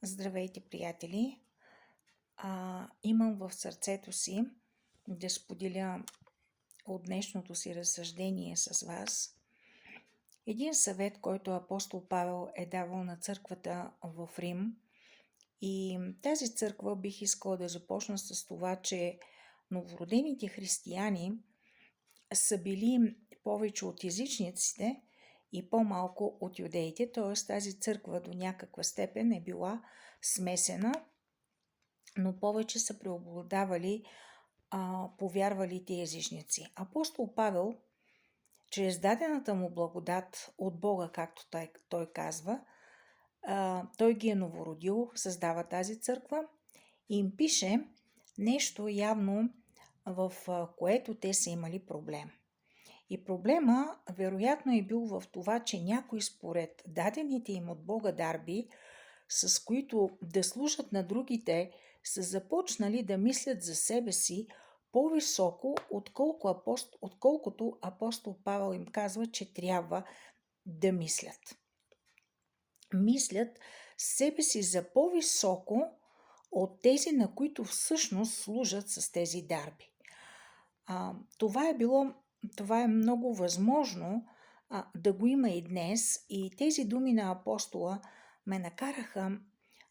Здравейте, приятели! Имам в сърцето си да споделя от днешното си разсъждение с вас един съвет, който апостол Павел е давал на църквата в Рим. И тази църква бих искала да започна с това, че новородените християни са били повече от езичниците и по-малко от юдеите, т.е. тази църква до някаква степен е била смесена, но повече са преобладавали повярвалите езичници. Апостол Павел, чрез дадената му благодат от Бога, както той казва, той ги е новородил, създава тази църква и им пише нещо явно, в което те са имали проблем. И проблема вероятно е бил в това, че някои според дадените им от Бога дарби, с които да служат на другите, са започнали да мислят за себе си по-високо, отколкото апостол Павел им казва, че трябва да мислят. Мислят себе си за по-високо от тези, на които всъщност служат с тези дарби. Това е много възможно да го има и днес, и тези думи на апостола ме накараха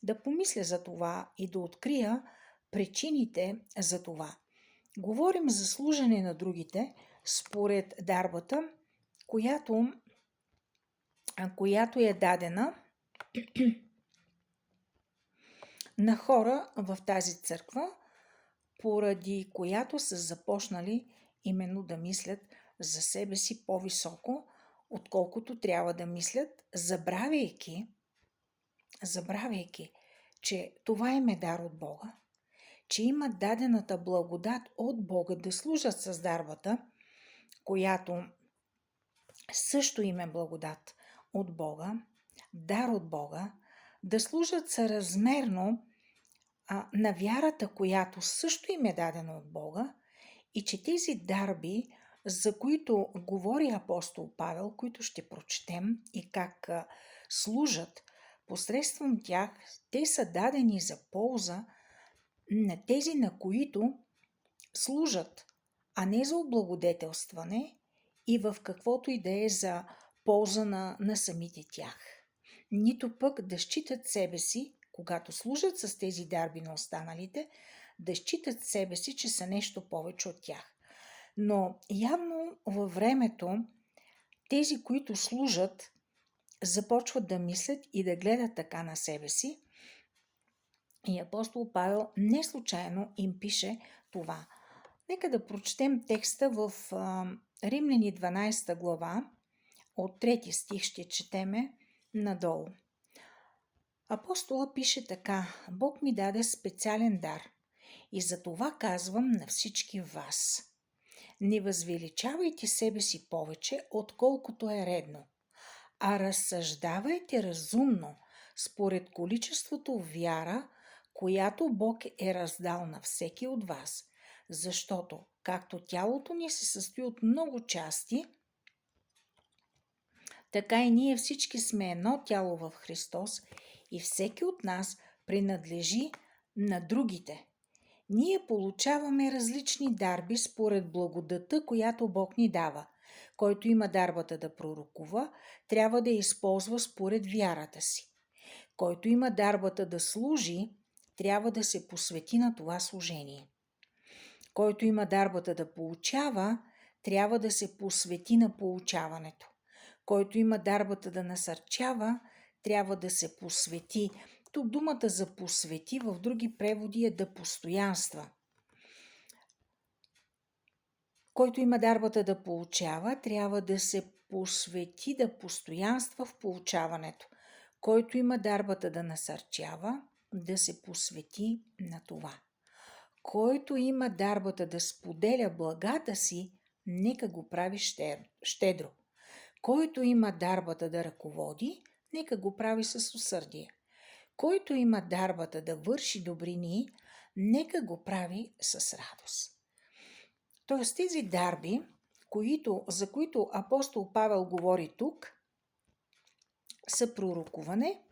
да помисля за това и да открия причините за това. Говорим за служене на другите според дарбата, която е дадена на хора в тази църква, поради която са започнали именно да мислят за себе си по-високо, отколкото трябва да мислят, забравяйки, че това им е дар от Бога, че имат дадената благодат от Бога да служат с дарбата, която също им е благодат от Бога, дар от Бога, да служат съразмерно на вярата, която също им е дадена от Бога, и че тези дарби, за които говори апостол Павел, които ще прочетем и как служат посредством тях, те са дадени за полза на тези, на които служат, а не за облагодетелстване и в каквото и да е за полза на самите тях. Нито пък да считат себе си, когато служат с тези дарби на останалите, да считат себе си, че са нещо повече от тях. Но явно във времето тези, които служат, започват да мислят и да гледат така на себе си. И апостол Павел не случайно им пише това. Нека да прочетем текста в Римляни 12 глава, от 3 стих ще четеме надолу. Апостола пише така: Бог ми даде специален дар и за това казвам на всички вас. Не възвеличавайте себе си повече, отколкото е редно, а разсъждавайте разумно, според количеството вяра, която Бог е раздал на всеки от вас. Защото, както тялото ни се състои от много части, така и ние всички сме едно тяло в Христос и всеки от нас принадлежи на другите. Ние получаваме различни дарби според благодата, която Бог ни дава. Който има дарбата да пророкува, трябва да я използва според вярата си. Който има дарбата да служи, трябва да се посвети на това служение. Който има дарбата да получава, трябва да се посвети на получаването. Който има дарбата да насърчава, трябва да се посвети. Тук думата за посвети в други преводи е да постоянства. Който има дарбата да получава, трябва да се посвети, да постоянства в получаването. Който има дарбата да насърчава, да се посвети на това. Който има дарбата да споделя благата си, нека го прави щедро. Който има дарбата да ръководи, нека го прави с усърдие. Който има дарбата да върши добрини, нека го прави с радост. Тоест тези дарби, за които апостол Павел говори тук, са пророкуване,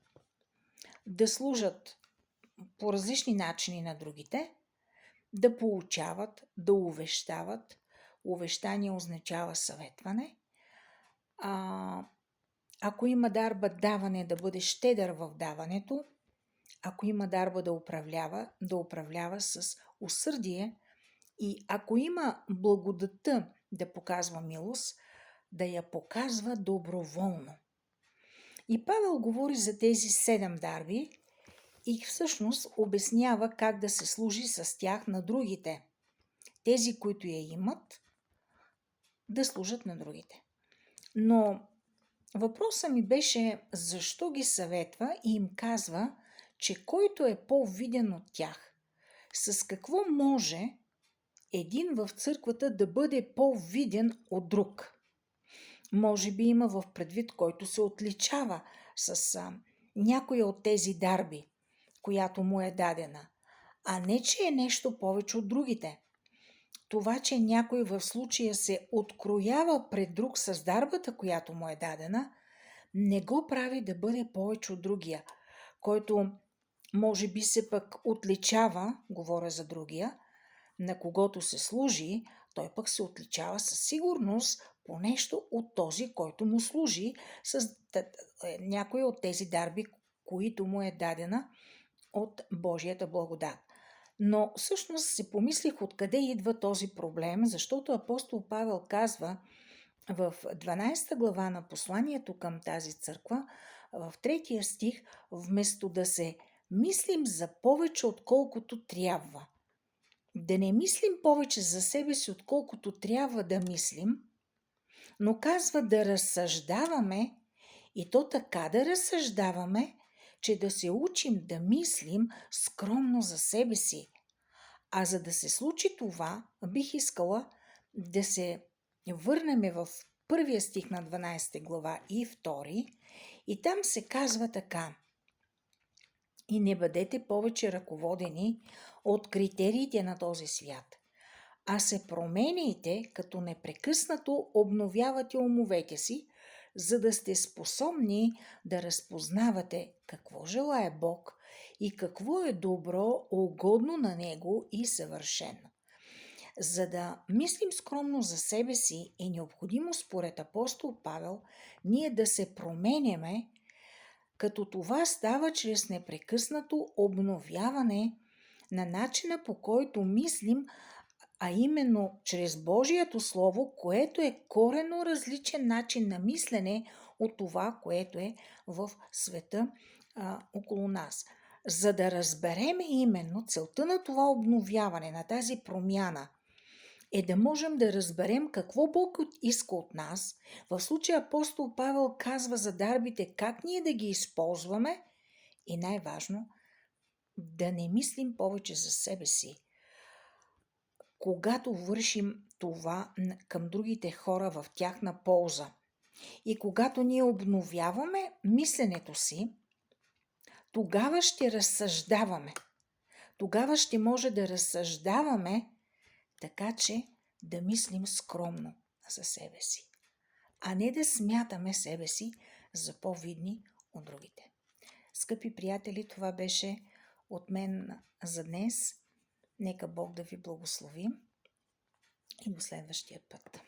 да служат по различни начини на другите, да получават, да увещават. Увещание означава съветване. Ако има дарба даване, да бъде щедър в даването. Ако има дарба да управлява с усърдие. И ако има благодата да показва милост, да я показва доброволно. И Павел говори за тези 7 дарби и всъщност обяснява как да се служи с тях на другите. Тези, които я имат, да служат на другите. Но въпросът ми беше защо ги съветва и им казва, че който е по-виден от тях, с какво може един в църквата да бъде по-виден от друг. Може би има в предвид, който се отличава с някоя от тези дарби, която му е дадена, а не, че е нещо повече от другите. Това, че някой в случая се откроява пред друг с дарбата, която му е дадена, не го прави да бъде повече от другия, който може би се пък отличава, говоря за другия, на когото се служи, той пък се отличава със сигурност по нещо от този, който му служи с някои от тези дарби, които му е дадена от Божията благодат. Но всъщност си помислих откъде идва този проблем, защото апостол Павел казва в 12 глава на посланието към тази църква, в 3 стих, вместо да се мислим за повече отколкото трябва. Да не мислим повече за себе си, отколкото трябва да мислим, но казва да разсъждаваме и то така да разсъждаваме, че да се учим да мислим скромно за себе си. А за да се случи това, бих искала да се върнем в 1 стих на 12 глава и 2, и там се казва така: и не бъдете повече ръководени от критериите на този свят, а се променяйте, като непрекъснато обновявате умовете си, за да сте способни да разпознавате какво желае Бог и какво е добро, угодно на Него и съвършено. За да мислим скромно за себе си, е необходимо според апостол Павел ние да се променяме, като това става чрез непрекъснато обновяване на начина, по който мислим, а именно чрез Божието Слово, което е коренно различен начин на мислене от това, което е в света около нас. За да разберем именно целта на това обновяване, на тази промяна, е да можем да разберем какво Бог иска от нас. В случая апостол Павел казва за дарбите как ние да ги използваме и най-важно да не мислим повече за себе си. Когато вършим това към другите хора в тяхна полза и когато ние обновяваме мисленето си, тогава ще разсъждаваме. Тогава ще може да разсъждаваме така, че да мислим скромно за себе си, а не да смятаме себе си за по-видни от другите. Скъпи приятели, това беше от мен за днес. Нека Бог да ви благослови и до следващия път.